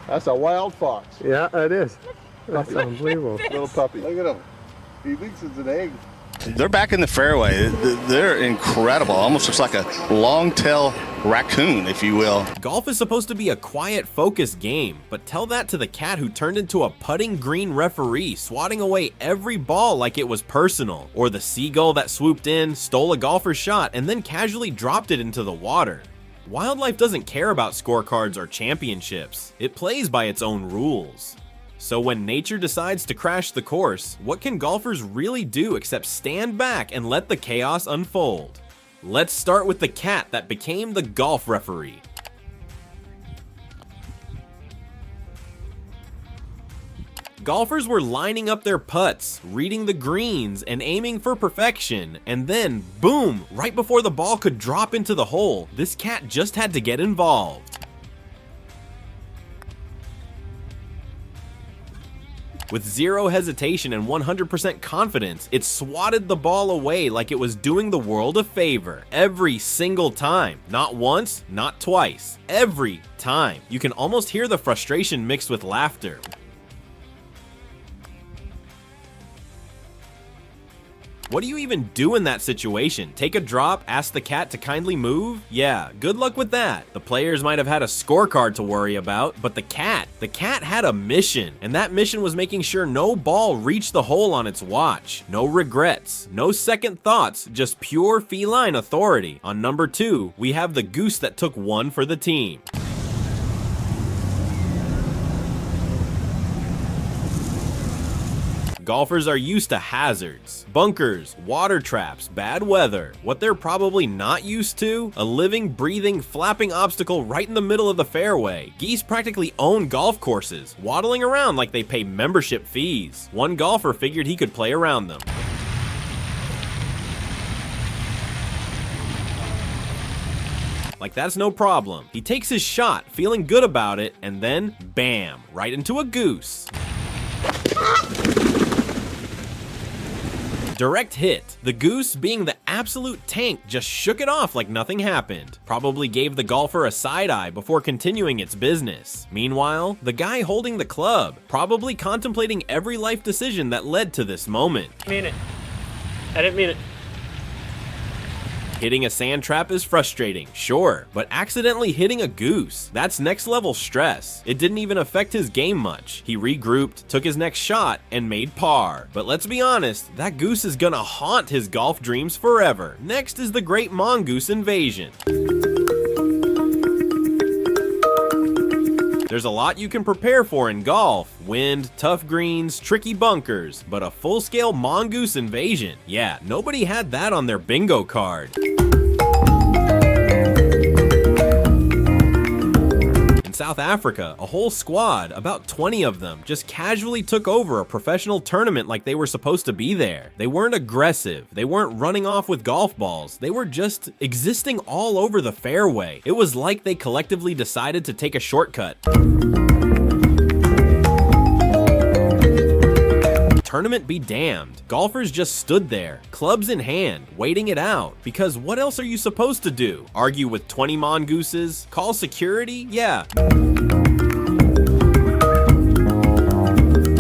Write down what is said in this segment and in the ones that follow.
That's a wild fox. Yeah, it is. That's unbelievable. Little puppy. Look at him. He thinks it's an egg. They're back in the fairway. They're incredible. Almost looks like a long-tail raccoon, if you will. Golf is supposed to be a quiet, focused game, but tell that to the cat who turned into a putting green referee, swatting away every ball like it was personal, or the seagull that swooped in, stole a golfer's shot, and then casually dropped it into the water. Wildlife doesn't care about scorecards or championships. It plays by its own rules. So when nature decides to crash the course, what can golfers really do except stand back and let the chaos unfold? Let's start with the cat that became the golf referee. Golfers were lining up their putts, reading the greens, and aiming for perfection, and then, boom, right before the ball could drop into the hole, this cat just had to get involved. With zero hesitation and 100% confidence, it swatted the ball away like it was doing the world a favor. Every single time. Not once, not twice. Every time. You can almost hear the frustration mixed with laughter. What do you even do in that situation? Take a drop, ask the cat to kindly move? Yeah, good luck with that. The players might have had a scorecard to worry about, but the cat had a mission, and that mission was making sure no ball reached the hole on its watch. No regrets, no second thoughts, just pure feline authority. On number 2, we have the goose that took one for the team. Golfers are used to hazards, bunkers, water traps, bad weather. What they're probably not used to? A living, breathing, flapping obstacle right in the middle of the fairway. Geese practically own golf courses, waddling around like they pay membership fees. One golfer figured he could play around them. Like that's no problem. He takes his shot, feeling good about it, and then, bam, right into a goose. Direct hit. The goose, being the absolute tank, just shook it off like nothing happened. Probably gave the golfer a side eye before continuing its business. Meanwhile, the guy holding the club, probably contemplating every life decision that led to this moment. I didn't mean it. Hitting a sand trap is frustrating, sure, but accidentally hitting a goose, that's next level stress. It didn't even affect his game much. He regrouped, took his next shot, and made par. But let's be honest, that goose is gonna haunt his golf dreams forever. Next is the great mongoose invasion. There's a lot you can prepare for in golf. Wind, tough greens, tricky bunkers, but a full-scale mongoose invasion. Yeah, nobody had that on their bingo card. In South Africa, a whole squad, about 20 of them, just casually took over a professional tournament like they were supposed to be there. They weren't aggressive, they weren't running off with golf balls, they were just existing all over the fairway. It was like they collectively decided to take a shortcut. Tournament be damned. Golfers just stood there, clubs in hand, waiting it out. Because what else are you supposed to do? Argue with 20 mongooses? Call security? Yeah.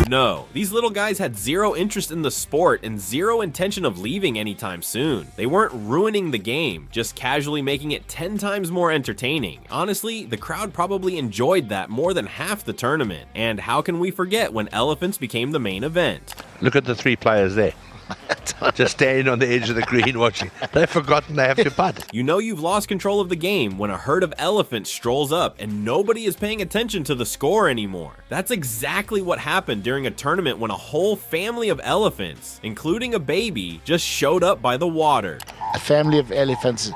No, these little guys had zero interest in the sport and zero intention of leaving anytime soon. They weren't ruining the game, just casually making it 10 times more entertaining. Honestly, the crowd probably enjoyed that more than half the tournament. And how can we forget when elephants became the main event? Look at the 3 players there. Just standing on the edge of the green watching. They've forgotten they have to putt. You know you've lost control of the game when a herd of elephants strolls up and nobody is paying attention to the score anymore. That's exactly what happened during a tournament when a whole family of elephants, including a baby, just showed up by the water. A family of elephants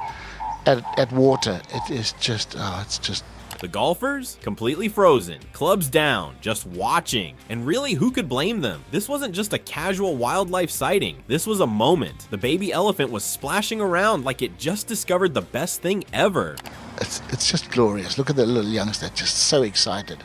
at water. It is just, it's just... The golfers? Completely frozen, clubs down, just watching. And really, who could blame them? This wasn't just a casual wildlife sighting. This was a moment. The baby elephant was splashing around like it just discovered the best thing ever. It's just glorious. Look at the little youngster, just so excited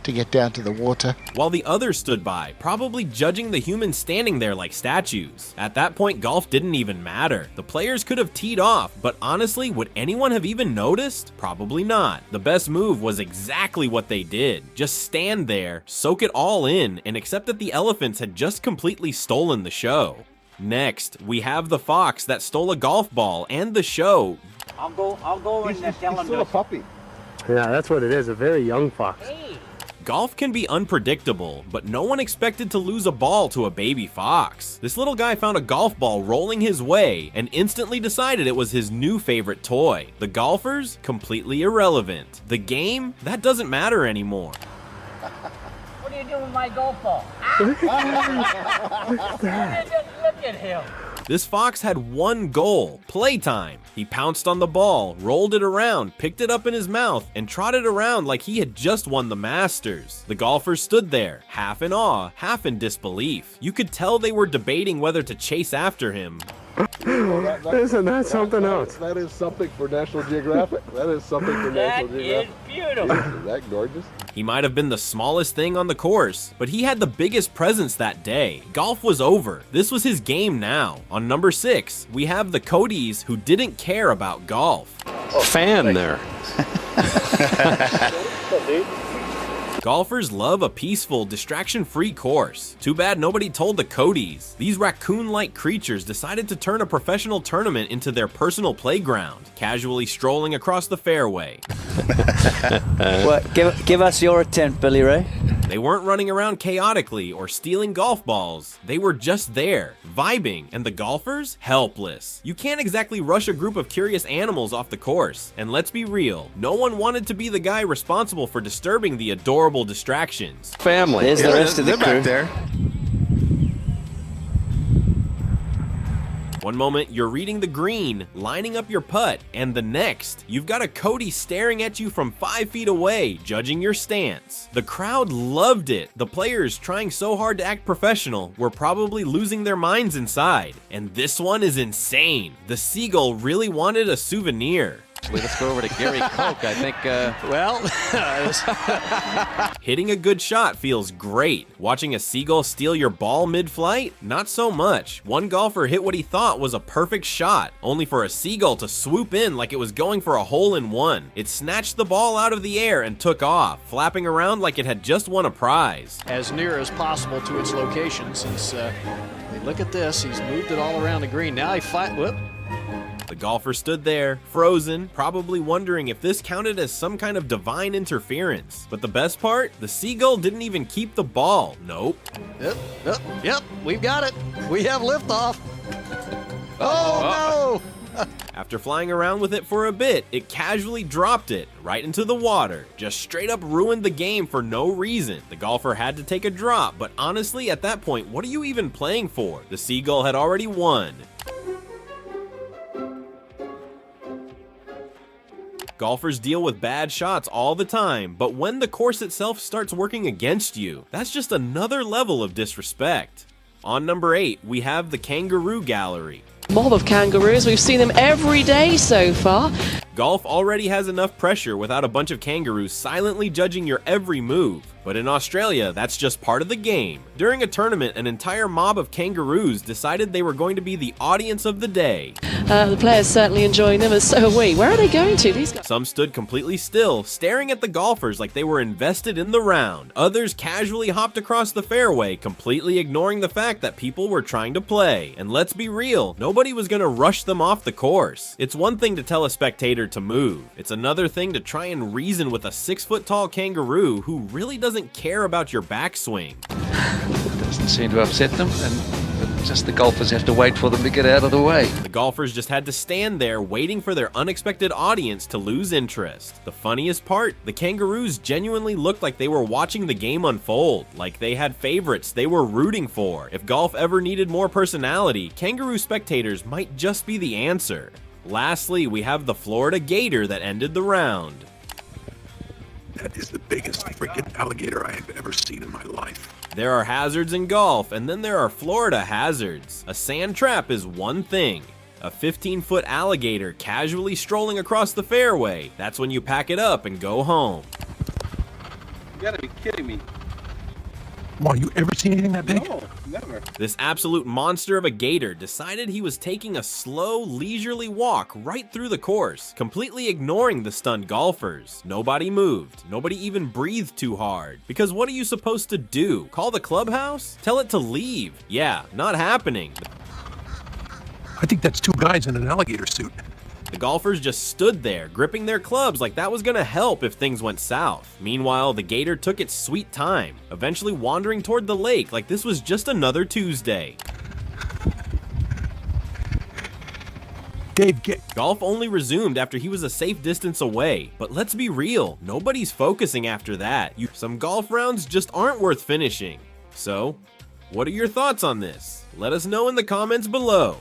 to get down to the water. while the others stood by, probably judging the humans standing there like statues. At that point, golf didn't even matter. The players could have teed off, but honestly, would anyone have even noticed? Probably not. The best move was exactly what they did. Just stand there, soak it all in, and accept that the elephants had just completely stolen the show. Next, we have the fox that stole a golf ball and the show. I'll go and tell He's him still a puppy. Yeah, that's what it is. A very young fox. Golf can be unpredictable, but no one expected to lose a ball to a baby fox. This little guy found a golf ball rolling his way and instantly decided it was his new favorite toy. The golfers? Completely irrelevant. The game? That doesn't matter anymore. What are you doing with my golf ball? Look at him. This fox had one goal, playtime. He pounced on the ball, rolled it around, picked it up in his mouth, and trotted around like he had just won the Masters. The golfers stood there, half in awe, half in disbelief. You could tell they were debating whether to chase after him. Isn't that something else? That is something for National Geographic. That is something for That National is Geographic. beautiful. Is that gorgeous? He might have been the smallest thing on the course, but he had the biggest presence that day. Golf was over. This was his game now. On number 6, we have the Coatis who didn't care about golf. Fan there. Golfers love a peaceful, distraction-free course. Too bad nobody told the Coatis. These raccoon-like creatures decided to turn a professional tournament into their personal playground, casually strolling across the fairway. Well, give us your attempt, Billy Ray. They weren't running around chaotically or stealing golf balls. They were just there, vibing, and the golfers? Helpless. You can't exactly rush a group of curious animals off the course. And let's be real, no one wanted to be the guy responsible for disturbing the adorable distractions. Family. There's the rest of the They're crew. back there. One moment, you're reading the green, lining up your putt, and the next, you've got a Coatis staring at you from 5 feet away, judging your stance. The crowd loved it. The players, trying so hard to act professional, were probably losing their minds inside. And this one is insane. The Seagull really wanted a souvenir. Let's go over to Gary Koch. I think, Hitting a good shot feels great. Watching a seagull steal your ball mid-flight? Not so much. One golfer hit what he thought was a perfect shot, only for a seagull to swoop in like it was going for a hole-in-one. It snatched the ball out of the air and took off, flapping around like it had just won a prize. As near as possible to its location, since look at this, he's moved it all around the green. Now he whoop. The golfer stood there, frozen, probably wondering if this counted as some kind of divine interference. But the best part? The seagull didn't even keep the ball. Nope. Yep, we've got it. We have liftoff. Oh, no! After flying around with it for a bit, it casually dropped it right into the water. Just straight up ruined the game for no reason. The golfer had to take a drop, but honestly, at that point, what are you even playing for? The seagull had already won. Golfers deal with bad shots all the time, but when the course itself starts working against you, that's just another level of disrespect. On number 8, we have the Kangaroo Gallery. Mob of kangaroos. We've seen them every day so far. Golf already has enough pressure without a bunch of kangaroos silently judging your every move. But in Australia, that's just part of the game. During a tournament, an entire mob of kangaroos decided they were going to be the audience of the day. The players certainly enjoying them, and so are we. Where are they going to, these guys? Some stood completely still, staring at the golfers like they were invested in the round. Others casually hopped across the fairway, completely ignoring the fact that people were trying to play. And let's be real, nobody was going to rush them off the course. It's one thing to tell a spectator to move. It's another thing to try and reason with a 6-foot-tall kangaroo who really doesn't care about your backswing. Doesn't seem to upset them, and just the golfers have to wait for them to get out of the way. The golfers just had to stand there waiting for their unexpected audience to lose interest. The funniest part, the kangaroos genuinely looked like they were watching the game unfold, like they had favorites they were rooting for. If golf ever needed more personality, kangaroo spectators might just be the answer. Lastly, we have the Florida Gator that ended the round. That is the biggest freaking alligator I have ever seen in my life. There are hazards in golf, and then there are Florida hazards. A sand trap is one thing. A 15-foot alligator casually strolling across the fairway, that's when you pack it up and go home. You gotta be kidding me. Come on, you ever seen anything that big? No, never. This absolute monster of a gator decided he was taking a slow, leisurely walk right through the course, completely ignoring the stunned golfers. Nobody moved. Nobody even breathed too hard. Because what are you supposed to do? Call the clubhouse? Tell it to leave? Yeah, not happening. I think that's two guys in an alligator suit. The golfers just stood there, gripping their clubs like that was gonna help if things went south. Meanwhile, the gator took its sweet time, eventually wandering toward the lake like this was just another Tuesday. Dave, Golf only resumed after he was a safe distance away, but let's be real, nobody's focusing after that. Some golf rounds just aren't worth finishing. So, what are your thoughts on this? Let us know in the comments below.